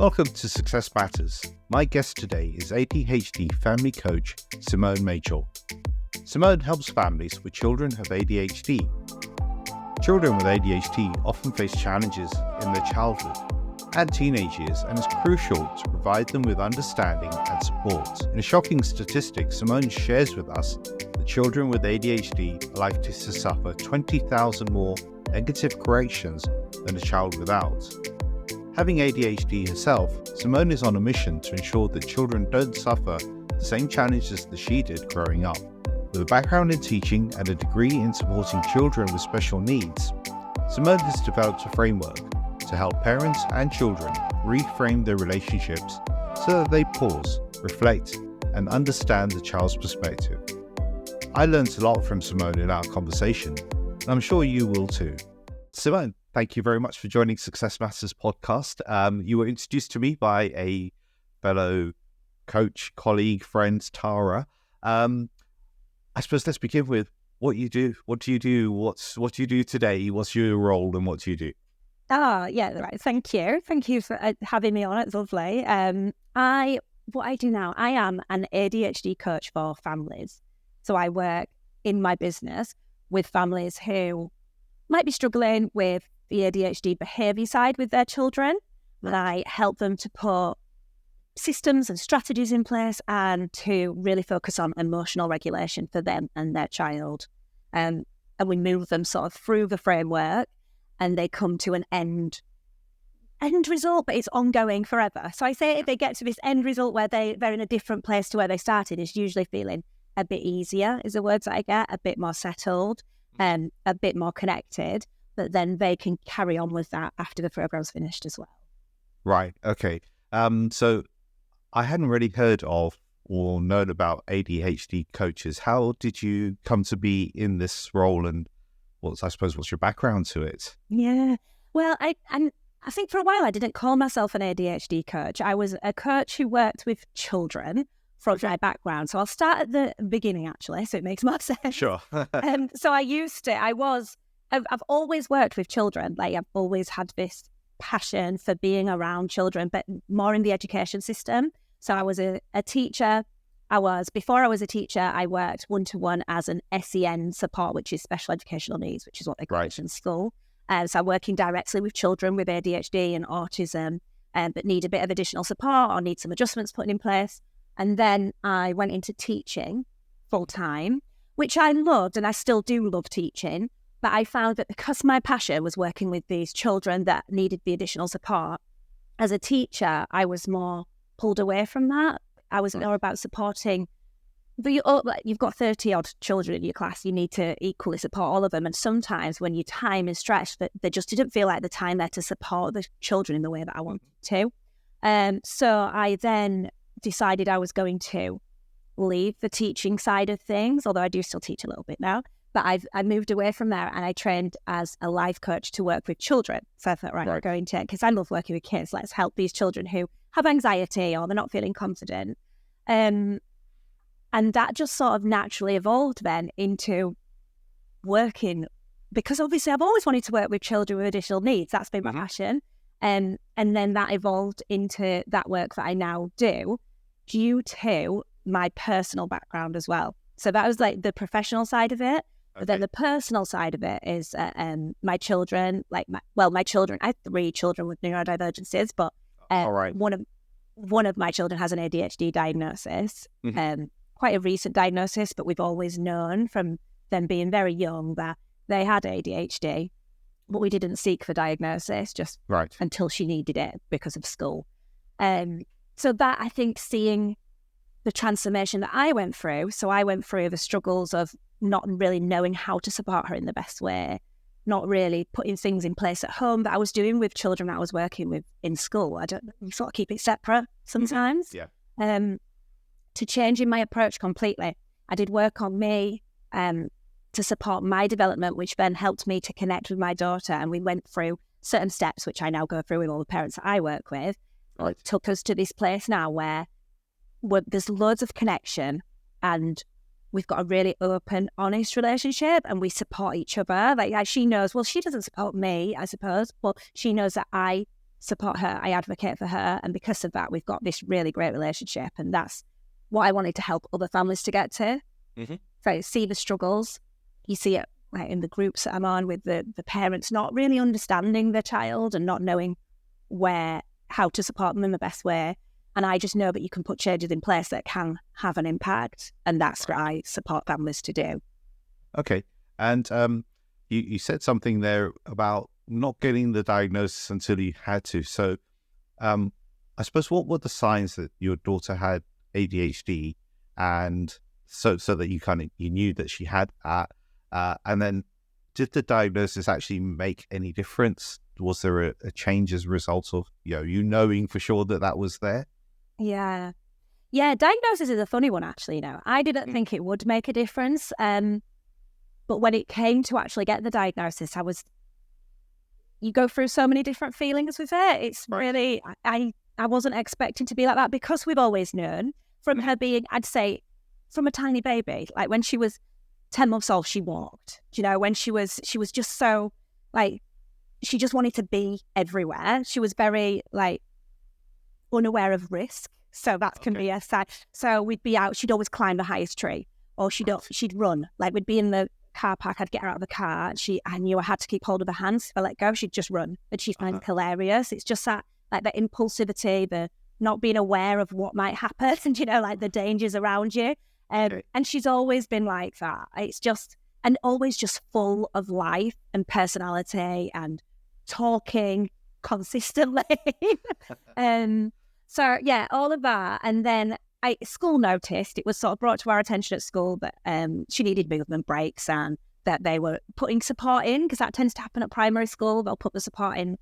Welcome to Success Matters. My guest today is ADHD family coach Simone Machell. Simone helps families with children of ADHD. Children with ADHD often face challenges in their childhood and teenage years, and it's crucial to provide them with understanding and support. In a shocking statistic, Simone shares with us that children with ADHD are likely to suffer 20,000 more negative corrections than a child without. Having ADHD herself, Simone is on a mission to ensure that children don't suffer the same challenges that she did growing up. With a background in teaching and a degree in supporting children with special needs, Simone has developed a framework to help parents and children reframe their relationships so that they pause, reflect, and understand the child's perspective. I learned a lot from Simone in our conversation, and I'm sure you will too. Simone, thank you very much for joining Success Matters podcast. You were introduced to me by a fellow coach, colleague, friend, Tara. I suppose let's begin with what you do. What do you do? What do you do today? What's your role and what do you do? Yeah, right. Thank you. Thank you for having me on. It's lovely. What I do now, I am an ADHD coach for families. So I work in my business with families who might be struggling with the ADHD behaviour side with their children. And I help them to put systems and strategies in place and to really focus on emotional regulation for them and their child. And we move them sort of through the framework and they come to an end result, but it's ongoing forever. So I say if they get to this end result where they're in a different place to where they started, it's usually feeling a bit easier is the words that I get, a bit more settled and a bit more connected, but then they can carry on with that after the program's finished as well. Right. Okay. So I hadn't really heard of or known about ADHD coaches. How did you come to be in this role, and what's your background to it? Yeah. Well, I think for a while I didn't call myself an ADHD coach. I was a coach who worked with children from my background. So I'll start at the beginning, actually, so it makes more sense. Sure. So I've always worked with children. Like I've always had this passion for being around children, but more in the education system. So I was a teacher. Before I was a teacher, I worked one-to-one as an SEN support, which is special educational needs, which is what they call it in school. So I'm working directly with children with ADHD and autism, but need a bit of additional support or need some adjustments put in place. And then I went into teaching full-time, which I loved, and I still do love teaching. But I found that because my passion was working with these children that needed the additional support, as a teacher, I was more pulled away from that. I was more about supporting. But you've got 30-odd children in your class. You need to equally support all of them. And sometimes when your time is stretched, that they just didn't feel like the time there to support the children in the way that I wanted to. So I then decided I was going to leave the teaching side of things, although I do still teach a little bit now. But I moved away from there and I trained as a life coach to work with children. So I thought, right. Going to, because I love working with kids, let's help these children who have anxiety or they're not feeling confident. And that just sort of naturally evolved then into working, because obviously I've always wanted to work with children with additional needs. That's been my passion. And then that evolved into that work that I now do due to my personal background as well. So that was like the professional side of it. But then the personal side of it is my children, my children, I have 3 children with neurodivergences, but one of my children has an ADHD diagnosis, quite a recent diagnosis, but we've always known from them being very young that they had ADHD, but we didn't seek for diagnosis just until she needed it because of school. So that, I think, seeing the transformation that I went through, so I went through the struggles of not really knowing how to support her in the best way, not really putting things in place at home that I was doing with children that I was working with in school. We sort of keep it separate sometimes. To changing my approach completely. I did work on me to support my development, which then helped me to connect with my daughter. And we went through certain steps, which I now go through with all the parents that I work with. It took us to this place now where there's loads of connection and we've got a really open, honest relationship and we support each other. Like she knows, well, she doesn't support me, I suppose, but she knows that I support her, I advocate for her, and because of that, we've got this really great relationship, and that's what I wanted to help other families to get to. Mm-hmm. So see the struggles, you see it like in the groups that I'm on with the parents not really understanding their child and not knowing how to support them in the best way. And I just know that you can put changes in place that can have an impact, and that's what I support families to do. Okay. And you said something there about not getting the diagnosis until you had to. So I suppose what were the signs that your daughter had ADHD, and so that you knew that she had that, and then did the diagnosis actually make any difference? Was there a change as a result of you knowing for sure that was there? Yeah, diagnosis is a funny one, actually. I didn't think it would make a difference, but when it came to actually get the diagnosis, you go through so many different feelings with it. It's really, I wasn't expecting to be like that, because we've always known from her being, I'd say, from a tiny baby, like when she was 10 months old, she walked, when she was just so, like, she just wanted to be everywhere. She was very, like, unaware of risk. So that can be a sign. So we'd be out, she'd always climb the highest tree, or she'd run. Like, we'd be in the car park, I'd get her out of the car, and I knew I had to keep hold of her hands. If I let go, she'd just run, and she finds it hilarious. It's just that, like, the impulsivity, the not being aware of what might happen, and like the dangers around you. And she's always been like that. It's just, and always just full of life and personality and talking consistently. So yeah, all of that. And then school noticed, it was sort of brought to our attention at school that she needed movement breaks, and that they were putting support in, because that tends to happen at primary school. They'll put the support in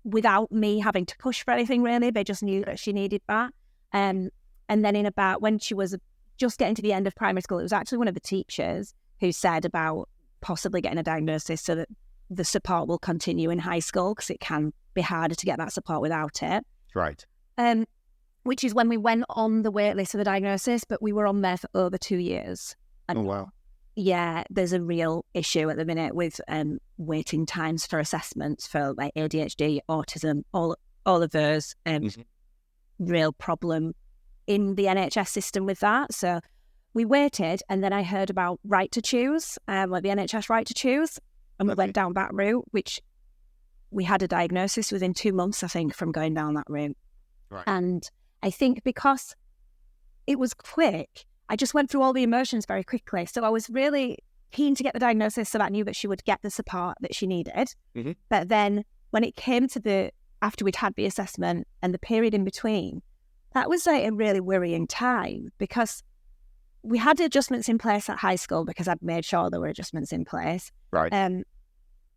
without me having to push for anything, really. They just knew that she needed that. And then when she was just getting to the end of primary school, it was actually one of the teachers who said about possibly getting a diagnosis so that the support will continue in high school, because it can be harder to get that support without it. Right. Which is when we went on the wait list for the diagnosis, but we were on there for over 2 years. And oh, wow. Yeah, there's a real issue at the minute with waiting times for assessments for, like, ADHD, autism, all of those. Real problem in the NHS system with that. So we waited, and then I heard about right to choose, like the NHS right to choose, and we went down that route, which we had a diagnosis within 2 months, I think, from going down that route. Right. And I think because it was quick, I just went through all the emotions very quickly. So I was really keen to get the diagnosis so that I knew that she would get the support that she needed. Mm-hmm. But then when it came to after we'd had the assessment and the period in between, that was like a really worrying time, because we had adjustments in place at high school, because I'd made sure there were adjustments in place. Right. And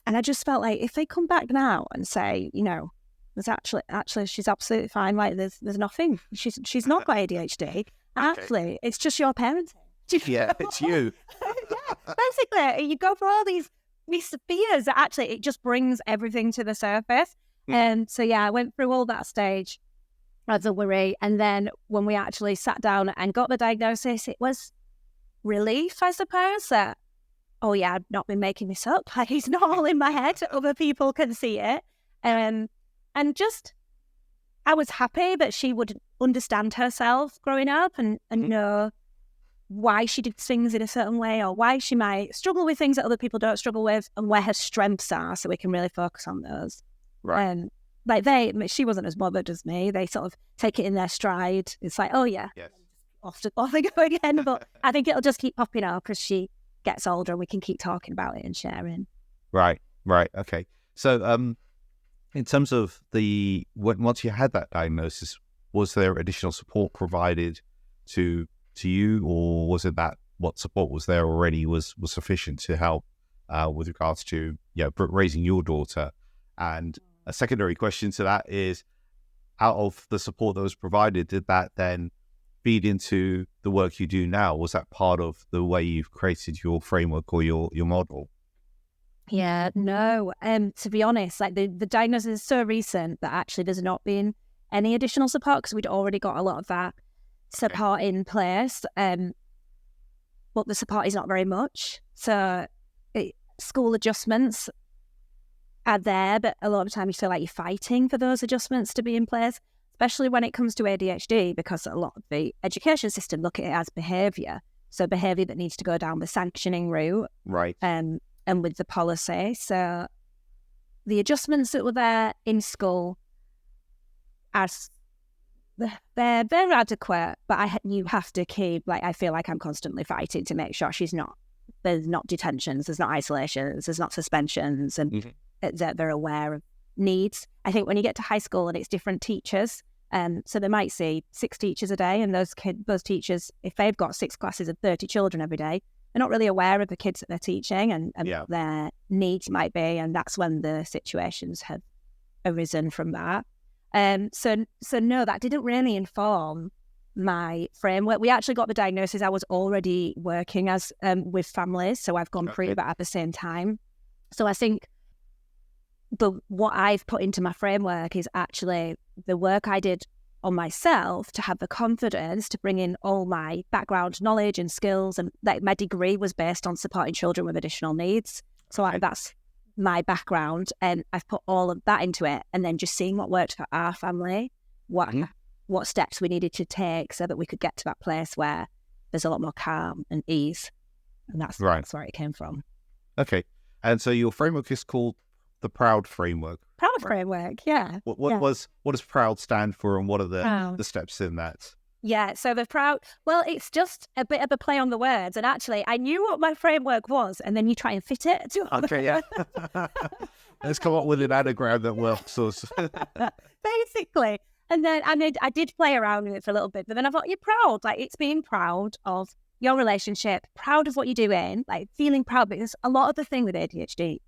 I just felt like if they come back now and say, there's actually she's absolutely fine, like there's nothing, she's not got ADHD. Actually, it's just your parenting. Yeah, it's you. Yeah, basically, you go for all these fears that actually it just brings everything to the surface. And so yeah, I went through all that stage as a worry, and then when we actually sat down and got the diagnosis, it was relief, I suppose, that oh yeah, I've not been making this up. Like, it's not all in my head. Other people can see it. And just, I was happy that she would understand herself growing up and know why she did things in a certain way, or why she might struggle with things that other people don't struggle with, and where her strengths are, so we can really focus on those. Right. Like she wasn't as bothered as me. They sort of take it in their stride. It's like, oh yeah, yes. off they go again. But I think it'll just keep popping up as she gets older, and we can keep talking about it and sharing. Right. Okay. So, in terms of once you had that diagnosis, was there additional support provided to you, or was it that what support was there already was sufficient to help with regards to raising your daughter? And a secondary question to that is, out of the support that was provided, did that then feed into the work you do now? Was that part of the way you've created your framework or your model? Yeah, no. To be honest, like the diagnosis is so recent that actually there's not been any additional support, because we'd already got a lot of that support in place. But the support is not very much. So school adjustments, are there, but a lot of the time you feel like you're fighting for those adjustments to be in place, especially when it comes to ADHD, because a lot of the education system look at it as behaviour. So behaviour that needs to go down the sanctioning route. Right. And with the policy. So the adjustments that were there in school, they're adequate, but you have to keep, like, I feel like I'm constantly fighting to make sure there's not detentions, there's not isolations, there's not suspensions, and that they're aware of needs. I think when you get to high school and it's different teachers, so they might see 6 teachers a day, and those teachers, if they've got 6 classes of 30 children every day, they're not really aware of the kids that they're teaching and what their needs might be, and that's when the situations have arisen from that. So no, that didn't really inform my framework. We actually got the diagnosis. I was already working as with families, so I've gone through that at the same time. So I think what I've put into my framework is actually the work I did on myself to have the confidence to bring in all my background knowledge and skills, and like my degree was based on supporting children with additional needs. So that's my background, and I've put all of that into it, and then just seeing what worked for our family, what steps we needed to take so that we could get to that place where there's a lot more calm and ease, and that's where it came from. Okay, and so your framework is called the PROUD framework. PROUD framework, yeah. What does PROUD stand for, and what are the steps in that? Yeah, so the PROUD, well, it's just a bit of a play on the words. And actually, I knew what my framework was, and then you try and fit it. Okay, yeah. Let's come up with an anagram that works. Basically. And then I did play around with it for a little bit, but then I thought, you're proud. Like, it's being proud of your relationship, proud of what you're doing, like feeling proud, because a lot of the thing with ADHD,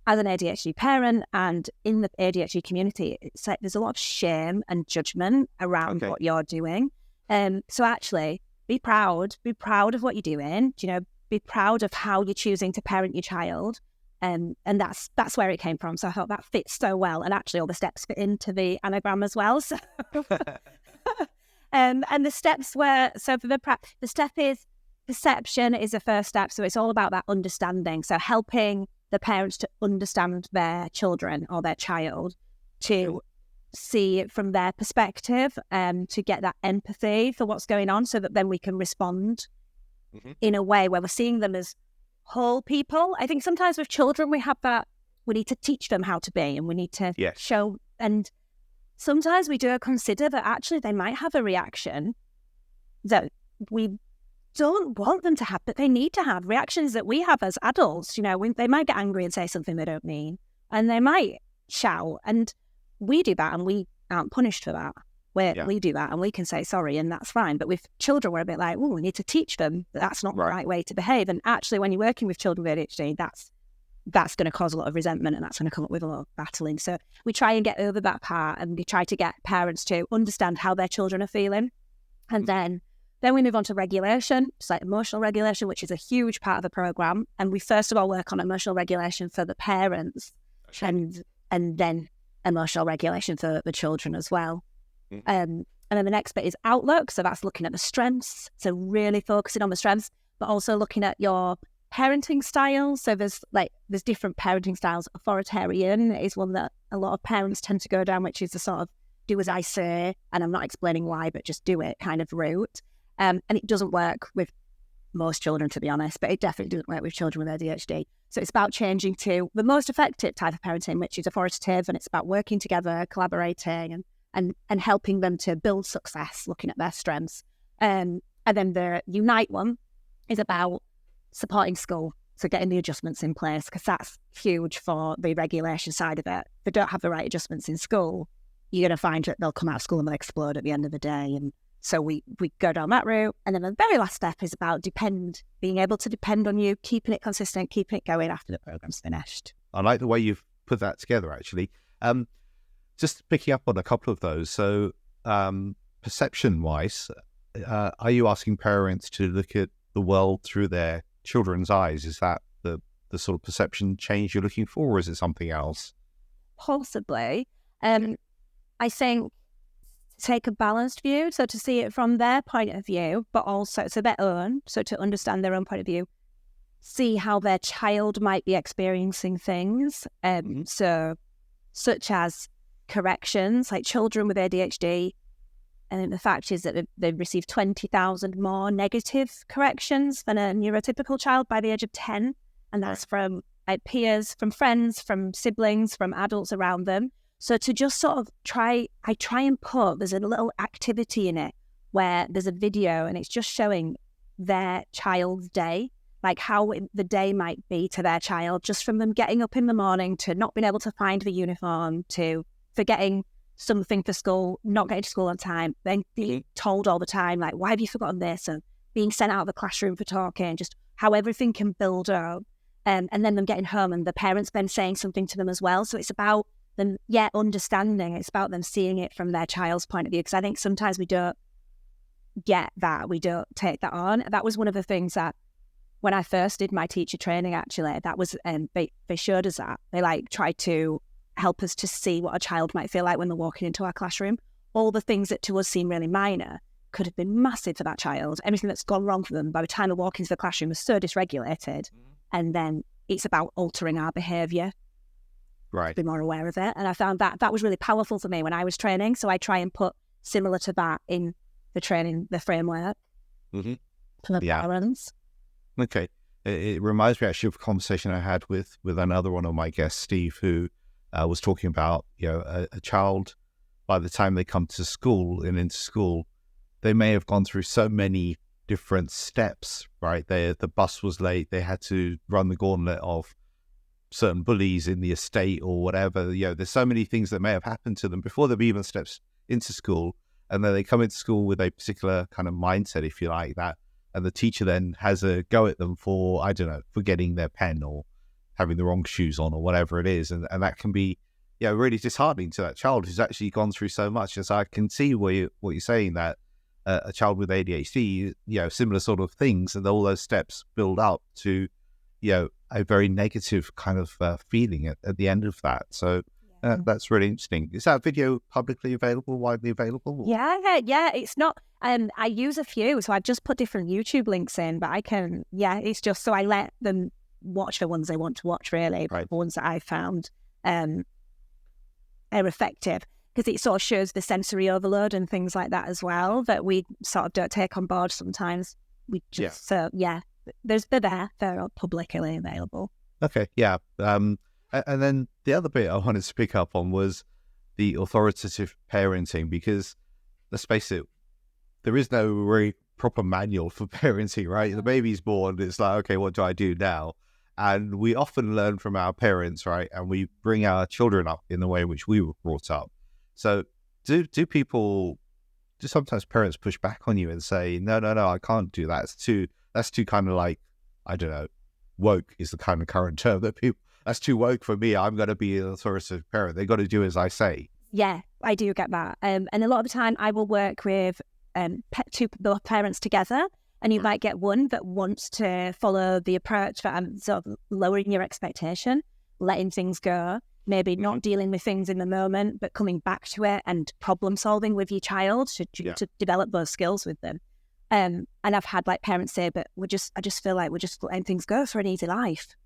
as an ADHD parent and in the ADHD community, it's like there's a lot of shame and judgment around what you're doing. So actually, be proud of what you're doing. Be proud of how you're choosing to parent your child. And that's where it came from. So I thought that fits so well. And actually all the steps fit into the anagram as well. So and the steps were, so for the step is perception is the first step. So it's all about that understanding. So helping the parents to understand their children or their child, to see it from their perspective, to get that empathy for what's going on, so that then we can respond in a way where we're seeing them as whole people. I think sometimes with children we have that, we need to teach them how to be, and we need to show, and sometimes we do consider that actually they might have a reaction that we don't want them to have, but they need to have reactions that we have as adults. They might get angry and say something they don't mean, and they might shout, and we do that, and we aren't punished for that. We do that, and we can say sorry, and that's fine. But with children, we're a bit like, we need to teach them that that's not the right way to behave. And actually, when you're working with children with ADHD, that's going to cause a lot of resentment, and that's going to come up with a lot of battling. So we try and get over that part, and we try to get parents to understand how their children are feeling, and then we move on to regulation, just like emotional regulation, which is a huge part of the program. And we first of all work on emotional regulation for the parents, and then emotional regulation for the children as well. And then the next bit is outlook. So that's looking at the strengths. So really focusing on the strengths, but also looking at your parenting styles. So there's different parenting styles. Authoritarian is one that a lot of parents tend to go down, which is the sort of do as I say, and I'm not explaining why, but just do it kind of route. And it doesn't work with most children, to be honest, but it definitely doesn't work with children with ADHD. So it's about changing to the most effective type of parenting, which is authoritative, and it's about working together, collaborating, and helping them to build success, looking at their strengths. And then the Unite one is about supporting school, so getting the adjustments in place, because that's huge for the regulation side of it. If they don't have the right adjustments in school, you're going to find that they'll come out of school and they'll explode at the end of the day. And so we go down that route. And then the very last step is about being able to depend on you, keeping it consistent, keeping it going after the program's finished. I like the way you've put that together, actually. Just picking up on a couple of those. So perception-wise, are you asking parents to look at the world through their children's eyes? Is that the sort of perception change you're looking for, or is it something else? Possibly. I think take a balanced view, so to see it from their point of view, but also their own, so to understand their own point of view, see how their child might be experiencing things. So such as corrections, like children with ADHD. And the fact is that they've received 20,000 more negative corrections than a neurotypical child by the age of 10. And that's from peers, from friends, from siblings, from adults around them. So to just sort of I try and put, there's a little activity in it where there's a video and it's just showing their child's day, like how the day might be to their child, just from them getting up in the morning to not being able to find the uniform, to forgetting something for school, not getting to school on time, then being told all the time, like, why have you forgotten this? And being sent out of the classroom for talking, just how everything can build up. And then them getting home and the parents then saying something to them as well. So it's about them, understanding. It's about them seeing it from their child's point of view. Because I think sometimes we don't get that. We don't take that on. That was one of the things that when I first did my teacher training, actually, that was, they showed us that. They tried to help us to see what a child might feel like when they're walking into our classroom. All the things that to us seem really minor could have been massive for that child. Everything that's gone wrong for them by the time they walk into the classroom is so dysregulated. And then it's about altering our behaviour. Right. To be more aware of it. And I found that was really powerful for me when I was training. So I try and put similar to that in the training, the framework for the parents. Okay. It reminds me actually of a conversation I had with another one of my guests, Steve, who was talking about, a child, by the time they come to school and into school, they may have gone through so many different steps, right? The bus was late. They had to run the gauntlet of certain bullies in the estate or whatever. There's so many things that may have happened to them before they've even stepped into school. And then they come into school with a particular kind of mindset, if you like, that. And the teacher then has a go at them for, I don't know, forgetting their pen or having the wrong shoes on or whatever it is. And that can be, really disheartening to that child who's actually gone through so much. And so I can see what you're saying, that a child with ADHD, similar sort of things, and all those steps build up to, a very negative kind of feeling at the end of that. So that's really interesting. Is that video publicly available, widely available? Yeah. It's not, I use a few, so I've just put different YouTube links in, but I can, it's just so I let them watch the ones they want to watch, really, right. The ones that I found are effective, because it sort of shows the sensory overload and things like that as well, that we sort of don't take on board sometimes. We just, they're there, they're publicly available. Okay, yeah. And then the other bit I wanted to pick up on was the authoritative parenting, because let's face it, there is no really proper manual for parenting, right? The baby's born, it's like, okay, what do I do now? And we often learn from our parents, right? And we bring our children up in the way in which we were brought up. So do sometimes parents push back on you and say, no, I can't do that. That's too kind of like, I don't know, woke is the kind of current term that people, that's too woke for me. I'm going to be an authoritative parent. They got to do as I say. Yeah, I do get that. And a lot of the time I will work with both parents together, and you might get one that wants to follow the approach for sort of lowering your expectation, letting things go, maybe not dealing with things in the moment, but coming back to it and problem solving with your child to develop those skills with them. And I've had parents say, but I just feel like we're just letting things go for an easy life.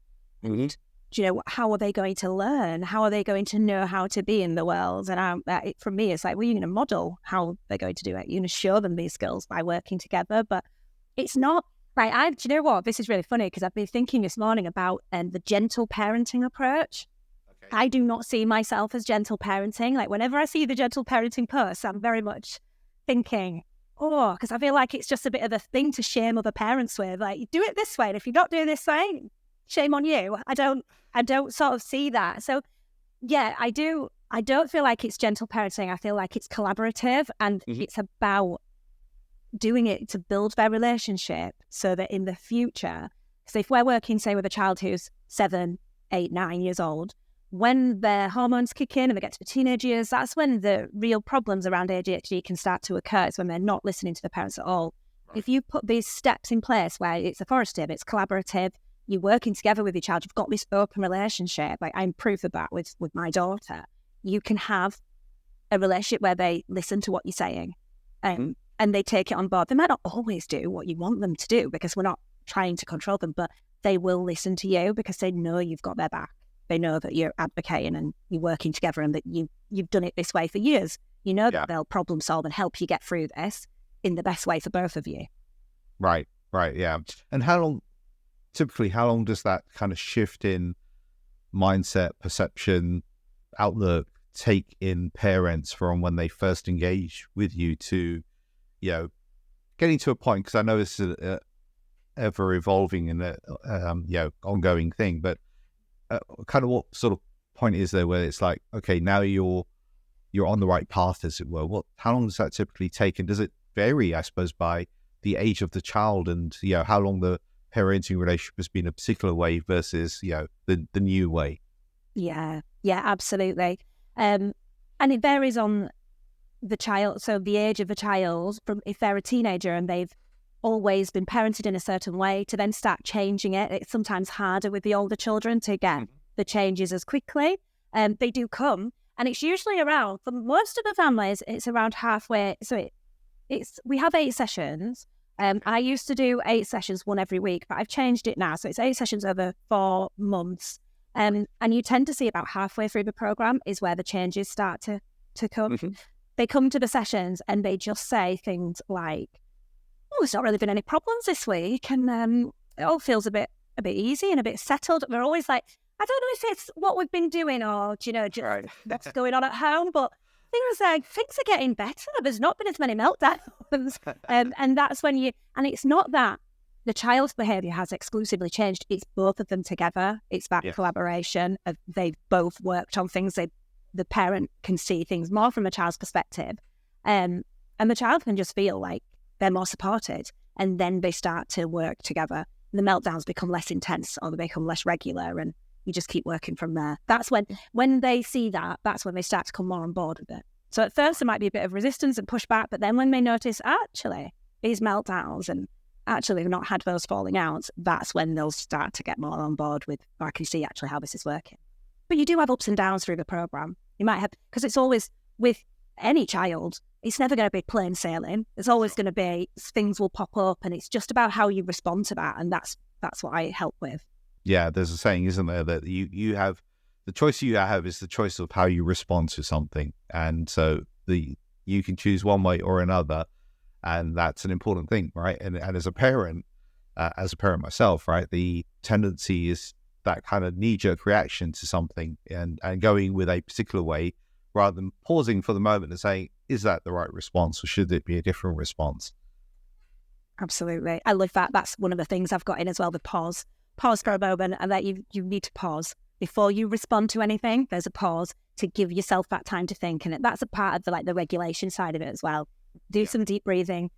How are they going to learn? How are they going to know how to be in the world? And for me, it's like, well, you're going to model how they're going to do it. You're going to show them these skills by working together. But it's not like, do you know what? This is really funny, because I've been thinking this morning about the gentle parenting approach. Okay. I do not see myself as gentle parenting. Like, whenever I see the gentle parenting posts, I'm very much thinking, because I feel like it's just a bit of a thing to shame other parents with. Like, you do it this way, and if you don't do it this way, shame on you. I don't sort of see that. So yeah, I don't feel like it's gentle parenting. I feel like it's collaborative, and it's about doing it to build their relationship so that in the future, so if we're working, say, with a child who's 7, 8, 9 years old, when their hormones kick in and they get to the teenage years, that's when the real problems around ADHD can start to occur. It's when they're not listening to the parents at all. Right. If you put these steps in place where it's authoritative, it's collaborative, you're working together with your child, you've got this open relationship, like I'm proof of that with my daughter, you can have a relationship where they listen to what you're saying and they take it on board. They might not always do what you want them to do, because we're not trying to control them, but they will listen to you because they know you've got their back. They know that you're advocating and you're working together and that you've done it this way for years. You know that they'll problem solve and help you get through this in the best way for both of you. Right, yeah. And typically, how long does that kind of shift in mindset, perception, outlook take in parents from when they first engage with you to, getting to a point? Because I know this is a ever evolving and ongoing thing, but kind of what sort of point is there where it's like, okay, now you're on the right path, as it were? How long does that typically take, and does it vary, I suppose, by the age of the child and how long the parenting relationship has been a particular way versus the new way? Yeah, absolutely. And it varies on the child. So the age of the child, from if they're a teenager and they've always been parented in a certain way, to then start changing it, it's sometimes harder with the older children to get the changes as quickly. They do come, and it's usually around, for most of the families, it's around halfway. So we have 8 sessions. I used to do 8 sessions, one every week, but I've changed it now. So it's 8 sessions over 4 months. And you tend to see about halfway through the program is where the changes start to come. Mm-hmm. They come to the sessions and they just say things like, "Oh, there's not really been any problems this week, and it all feels a bit easy and a bit settled." We're always like, "I don't know if it's what we've been doing or just what's going on at home, but things are getting better. There's not been as many meltdowns." And that's when and it's not that the child's behaviour has exclusively changed. It's both of them together. It's that collaboration of they've both worked on things. The parent can see things more from a child's perspective. And the child can just feel like they're more supported. And then they start to work together. The meltdowns become less intense or they become less regular, and you just keep working from there. That's when they see that's when they start to come more on board with it. So at first there might be a bit of resistance and pushback, but then when they notice, actually, these meltdowns and actually they've not had those falling outs, that's when they'll start to get more on board with, I can see actually how this is working. But you do have ups and downs through the program. You might have, because it's always, with any child, it's never going to be plain sailing. There's always going to be, things will pop up, and it's just about how you respond to that. And that's what I help with. Yeah, there's a saying, isn't there, that you have, the choice you have is the choice of how you respond to something. And so you can choose one way or another. And that's an important thing, right? And as a parent myself, right, the tendency is that kind of knee-jerk reaction to something and going with a particular way rather than pausing for the moment and saying, is that the right response or should it be a different response? Absolutely. I love that. That's one of the things I've got in as well, the pause. Pause for a moment, and that you need to pause. Before you respond to anything, there's a pause to give yourself that time to think. And that's a part of the regulation side of it as well. Do some deep breathing,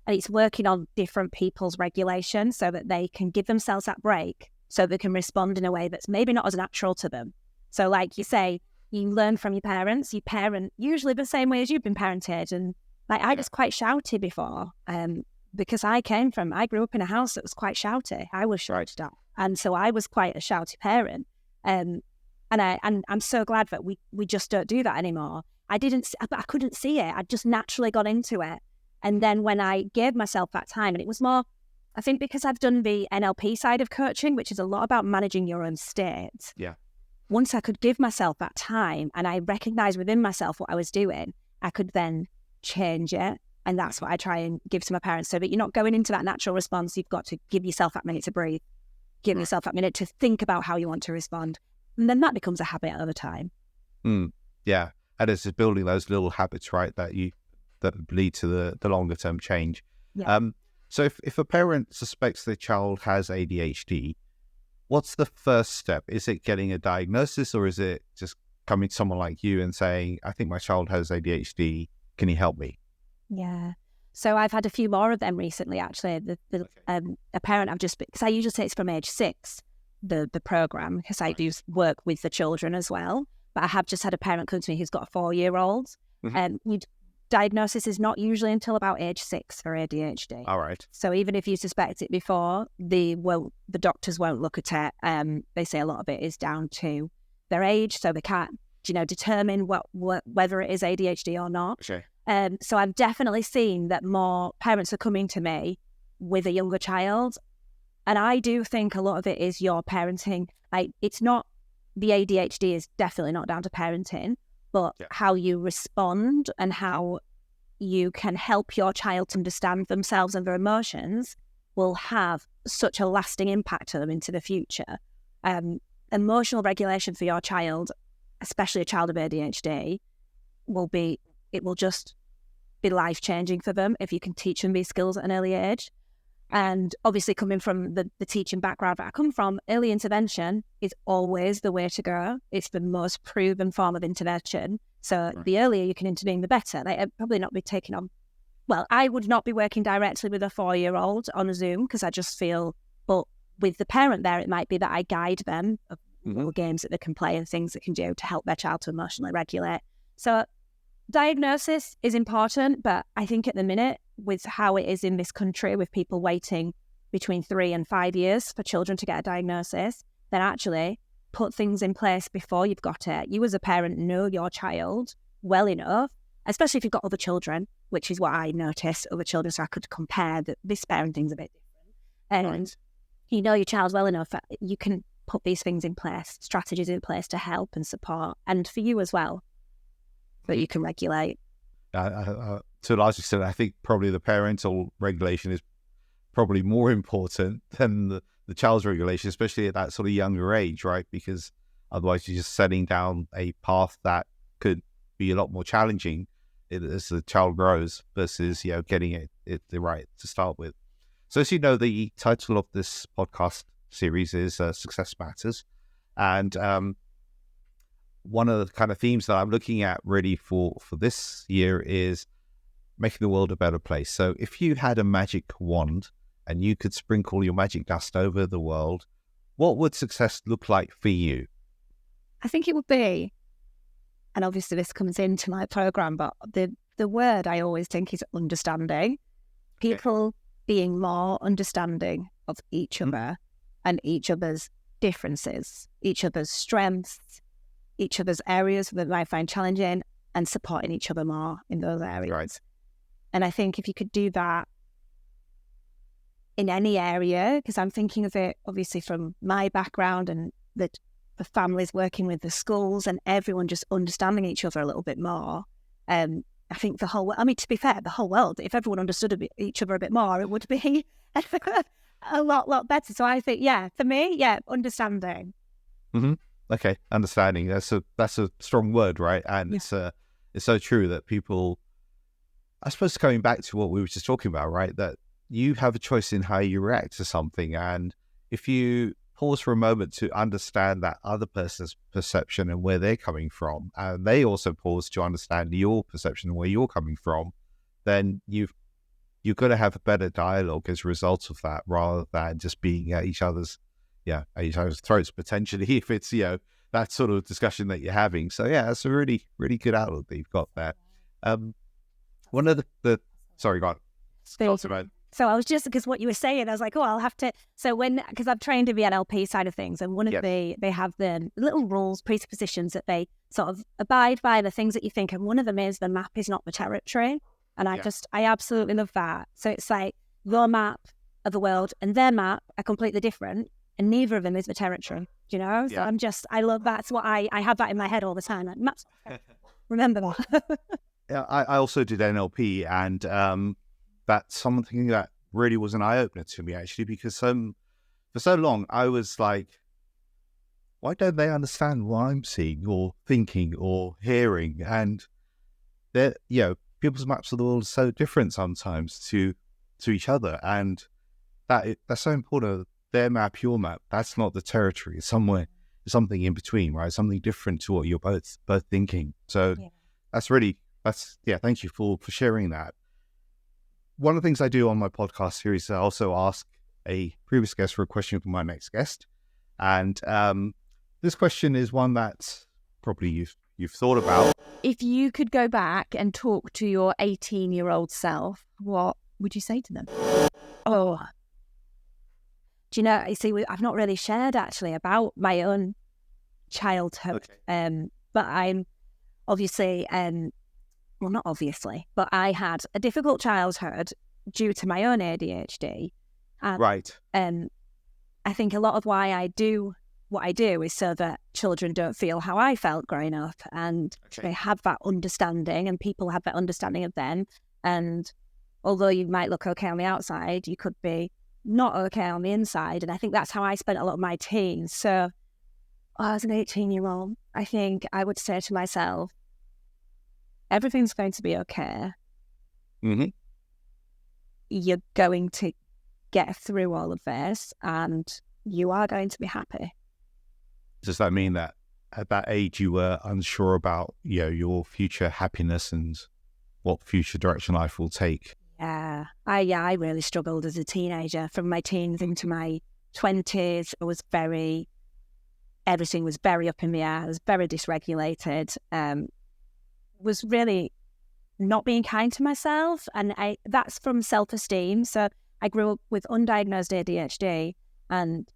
and it's working on different people's regulation so that they can give themselves that break so they can respond in a way that's maybe not as natural to them. So like you say, you learn from your parents. You parent usually the same way as you've been parented. And I was quite shouty before because I grew up in a house that was quite shouty. I was shouted at. And so I was quite a shouty parent. And I'm so glad that we just don't do that anymore. I couldn't see it. I just naturally got into it. And then when I gave myself that time, and it was more, I think because I've done the NLP side of coaching, which is a lot about managing your own state. Yeah. Once I could give myself that time and I recognized within myself what I was doing, I could then change it. And that's what I try and give to my parents, so that you're not going into that natural response. You've got to give yourself that minute to breathe, give yourself that minute to think about how you want to respond. And then that becomes a habit over time. Yeah. And it's just building those little habits, right, that lead to the longer term change. Yeah. So if a parent suspects their child has ADHD, what's the first step? Is it getting a diagnosis, or is it just coming to someone like you and saying, I think my child has ADHD, can you help me? Yeah. So I've had a few more of them recently, actually. A parent because I usually say it's from age 6, the program, because I do work with the children as well. But I have just had a parent come to me who's got a 4-year-old. Mm-hmm. Diagnosis is not usually until about age 6 for ADHD. All right. So even if you suspect it before, the doctors won't look at it. They say a lot of it is down to their age, so they can't, determine whether it is ADHD or not. Sure. So I've definitely seen that more parents are coming to me with a younger child, And I do think a lot of it is your parenting. Like, it's not, the ADHD is definitely not down to parenting, but how you respond and how you can help your child to understand themselves and their emotions will have such a lasting impact to them into the future. Emotional regulation for your child, especially a child of ADHD, it will just be life-changing for them if you can teach them these skills at an early age. And obviously, coming from the teaching background that I come from, early intervention is always the way to go. It's the most proven form of intervention. So the earlier you can intervene, the better. Like, I'd probably not be taking on, well, I would not be working directly with a 4-year-old on a Zoom because I just feel, but with the parent there, it might be that I guide them of little games that they can play and things they can do to help their child to emotionally regulate. So diagnosis is important, but I think at the minute, with how it is in this country, with people waiting between 3 and 5 years for children to get a diagnosis, then actually put things in place before you've got it. You as a parent know your child well enough, especially if you've got other children, which is what I noticed, other children, so I could compare that this parenting's a bit different. And you know your child well enough that you can put these things in place, strategies in place to help and support, and for you as well, that you can regulate. To a large extent, I think probably the parental regulation is probably more important than the child's regulation, especially at that sort of younger age, right? Because otherwise you're just setting down a path that could be a lot more challenging as the child grows versus, getting it the right to start with. So as you know, the title of this podcast series is Success Matters. And one of the kind of themes that I'm looking at really for this year is making the world a better place. So if you had a magic wand and you could sprinkle your magic dust over the world, what would success look like for you? I think it would be, and obviously this comes into my program, but the word I always think is understanding. People being more understanding of each other and each other's differences, each other's strengths, each other's areas that I find challenging, and supporting each other more in those areas. Right. And I think if you could do that in any area, because I'm thinking of it obviously from my background and the families working with the schools and everyone just understanding each other a little bit more. I think to be fair, the whole world, if everyone understood each other a bit more, it would be a lot better. So I think, for me, understanding. Mm-hmm. Okay, understanding. That's a strong word, right? And it's so true that people, I suppose, coming back to what we were just talking about, right? That you have a choice in how you react to something, and if you pause for a moment to understand that other person's perception and where they're coming from, and they also pause to understand your perception and where you're coming from, then you've got to have a better dialogue as a result of that, rather than just being at each other's throats potentially, if it's that sort of discussion that you're having. So that's a really, really good outlook that you've got there. One of the sorry, go on. So I was just, because what you were saying, I was like, I'll have to. So because I've trained in the NLP side of things, and one of they have the little rules, presuppositions that they sort of abide by, the things that you think, and one of them is the map is not the territory. And I absolutely love that. So it's like your map of the world and their map are completely different, and neither of them is the territory, So I love that. That's what I have that in my head all the time. Like, maps, remember that. I also did NLP, and that's something that really was an eye-opener to me, actually, because for so long I was like, why don't they understand what I'm seeing or thinking or hearing? And people's maps of the world are so different sometimes to each other, and that's so important. Their map, your map, that's not the territory. It's something in between, right? Something different to what you're both thinking. So thank you for sharing that. One of the things I do on my podcast series, I also ask a previous guest for a question for my next guest. And this question is one that probably you've thought about. If you could go back and talk to your 18-year-old self, what would you say to them? Do you know, I've not really shared actually about my own childhood. Okay. But I'm obviously, well, not obviously, but I had a difficult childhood due to my own ADHD. Right. I think a lot of why I do what I do is so that children don't feel how I felt growing up, and they have that understanding, and people have that understanding of them. And although you might look okay on the outside, you could be not okay on the inside. And I think that's how I spent a lot of my teens. So as an 18-year-old, I think I would say to myself, everything's going to be okay. Mm-hmm. You're going to get through all of this, and you are going to be happy. Does that mean that at that age you were unsure about, your future happiness and what future direction life will take? Yeah, I really struggled as a teenager. From my teens into my 20s, everything was very up in the air. I was very dysregulated. Was really not being kind to myself, and that's from self-esteem. So I grew up with undiagnosed ADHD and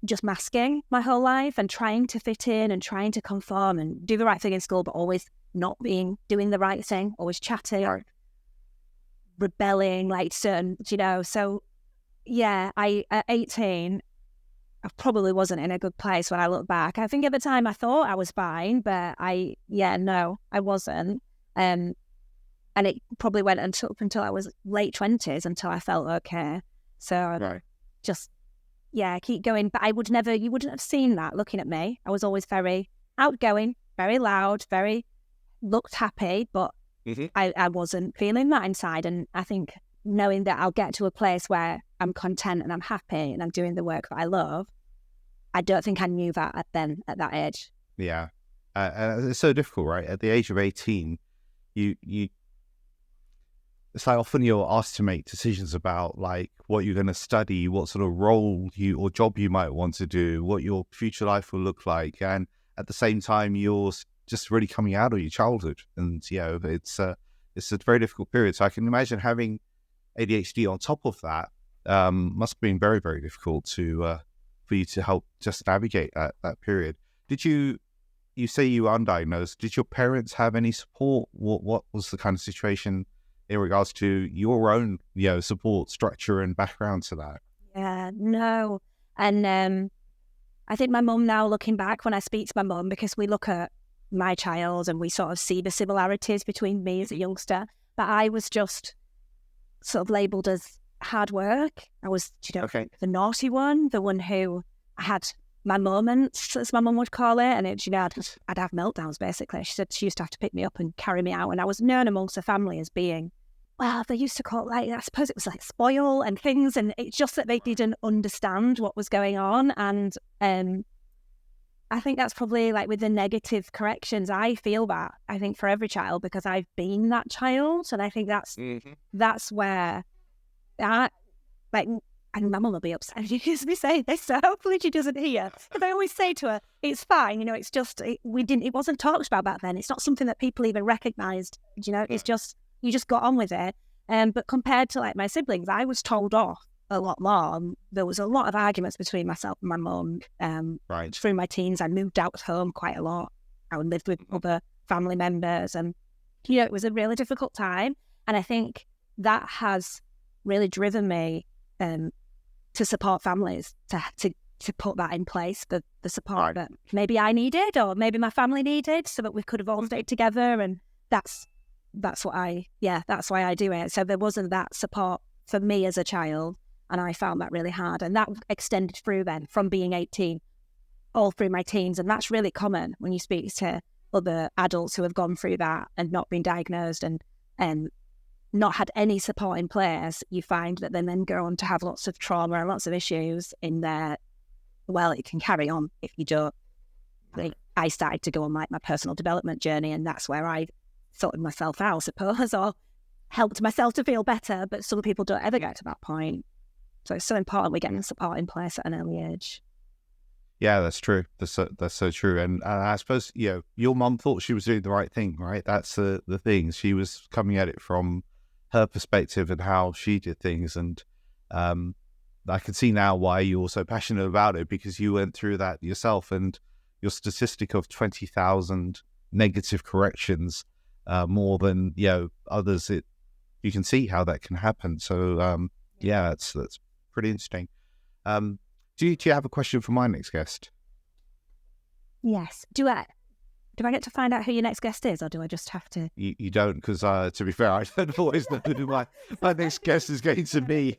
just masking my whole life and trying to fit in and trying to conform and do the right thing in school, but always not doing the right thing, always chatting or rebelling, like certain, So yeah, at 18, I probably wasn't in a good place when I look back. I think at the time I thought I was fine, but I wasn't. And it probably went up until I was late 20s until I felt okay. So just, keep going. But you wouldn't have seen that looking at me. I was always very outgoing, very loud, very looked happy, but I wasn't feeling that inside. And I think knowing that I'll get to a place where I'm content and I'm happy and I'm doing the work that I love, I don't think I knew that at that age. Yeah. It's so difficult, right? At the age of 18, you it's like often you're asked to make decisions about like what you're going to study, what sort of role or job you might want to do, what your future life will look like. And at the same time, you're just really coming out of your childhood. And, it's a very difficult period. So I can imagine having ADHD on top of that must have been very, very difficult for you to help just navigate that period. Did you say you were undiagnosed? Did your parents have any support? What was the kind of situation in regards to your own, support structure and background to that? Yeah, no. And I think my mum now, looking back, when I speak to my mum, because we look at my child and we sort of see the similarities between me as a youngster, but I was just sort of labelled as hard work. I was, the naughty one, the one who had my moments, as my mum would call it, and I'd have meltdowns, basically. She said she used to have to pick me up and carry me out, and I was known amongst the family as being, well, they used to call it, I suppose it was like spoil and things, and it's just that they didn't understand what was going on. And I think that's probably like with the negative corrections, I feel that, I think for every child, because I've been that child, and I think that's where and my mum will be upset if she hears me say this, so hopefully she doesn't hear. But I always say to her, it's fine, it's just, it wasn't talked about back then. It's not something that people even recognised, it's just, you just got on with it. But compared to like my siblings, I was told off a lot more. There was a lot of arguments between myself and my mum. Through my teens, I moved out of home quite a lot. I lived with other family members, and, it was a really difficult time. And I think that has really driven me to support families, to put that in place, the support that maybe I needed or maybe my family needed, so that we could have all stayed together. And that's why I do it. So there wasn't that support for me as a child, and I found that really hard. And that extended through then from being 18 all through my teens. And that's really common when you speak to other adults who have gone through that and not been diagnosed and not had any support in place. You find that they then go on to have lots of trauma and lots of issues in their, well, it can carry on if you don't. I started to go on like my personal development journey, and that's where I sorted myself out, I suppose, or helped myself to feel better. But some people don't ever get to that point. So it's so important we get the support in place at an early age. Yeah, that's true. That's so true. And I suppose, your mum thought she was doing the right thing, right? That's the thing. She was coming at it from her perspective and how she did things. And I can see now why you're so passionate about it, because you went through that yourself, and your statistic of 20,000 negative corrections, more than, others, you can see how that can happen. So, that's pretty interesting. Do you have a question for my next guest? Yes. Do I get to find out who your next guest is, or do I just have to? You don't, because to be fair, I don't always know who my next guest is going to be.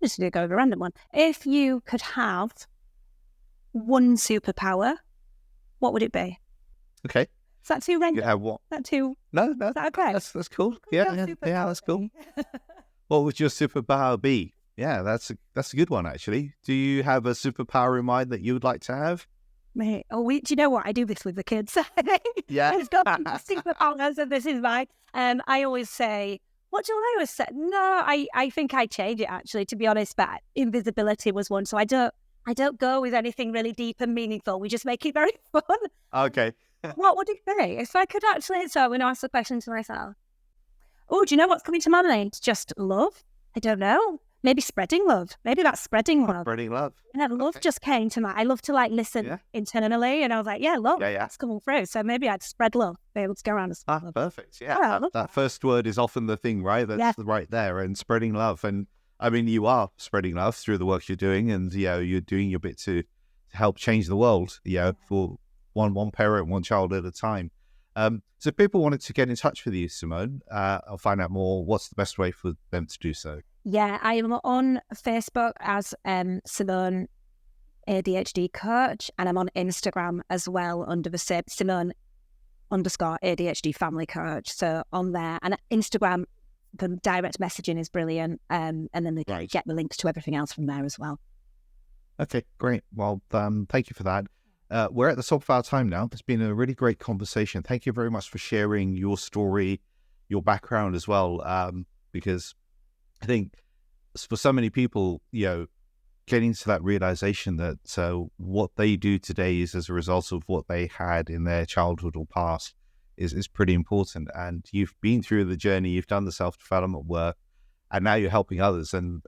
Just going to go with a random one. If you could have one superpower, what would it be? Okay. Is that too random? Yeah. What? Is that too? No, Is that okay? that's cool. Yeah, that's cool. What would your superpower be? Yeah, that's a good one, actually. Do you have a superpower in mind that you would like to have? Mate, do you know what? I do this with the kids. Yeah. It's got superpowers, and this is mine. I always say, what do I always say? No, I think I change it, actually, to be honest, but invisibility was one. So I don't go with anything really deep and meaningful. We just make it very fun. Okay. What would it be? If I could actually, so I'm going to ask the question to myself. Oh, do you know what's coming to my mind? Just love? I don't know. Maybe spreading love. Maybe that's spreading love. Spreading love. And love just came to mind. I love to listen internally, and I was like, love. That's coming through. So maybe I'd spread love. Be able to go around and spread love. Perfect. Yeah. That first word is often the thing, right? That's right there, and spreading love. And I mean, you are spreading love through the work you're doing, and you're doing your bit to help change the world. For one parent, one child at a time. So if people wanted to get in touch with you, Simone, I'll find out more. What's the best way for them to do so? Yeah, I am on Facebook as Simone ADHD coach, and I'm on Instagram as well under the same Simone _ADHD family coach. So on there, and Instagram, the direct messaging is brilliant, and then they can get the links to everything else from there as well. Okay, great. Well, thank you for that. We're at the top of our time now. It's been a really great conversation. Thank you very much for sharing your story, your background as well, because I think for so many people, getting to that realization that what they do today is as a result of what they had in their childhood or past is pretty important. And you've been through the journey, you've done the self-development work, and now you're helping others. And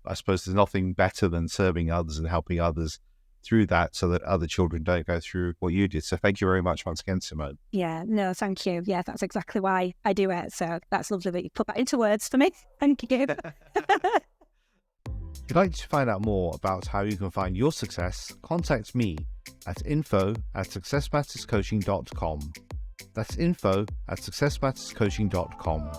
I suppose there's nothing better than serving others and helping others through that so that other children don't go through what you did. So thank you very much once again, Simone. Yeah, no, thank you. Yeah, that's exactly why I do it. So that's lovely that you put that into words for me. Thank you. If you'd like to find out more about how you can find your success, contact me at info@successmatterscoaching.com. That's info@successmatterscoaching.com.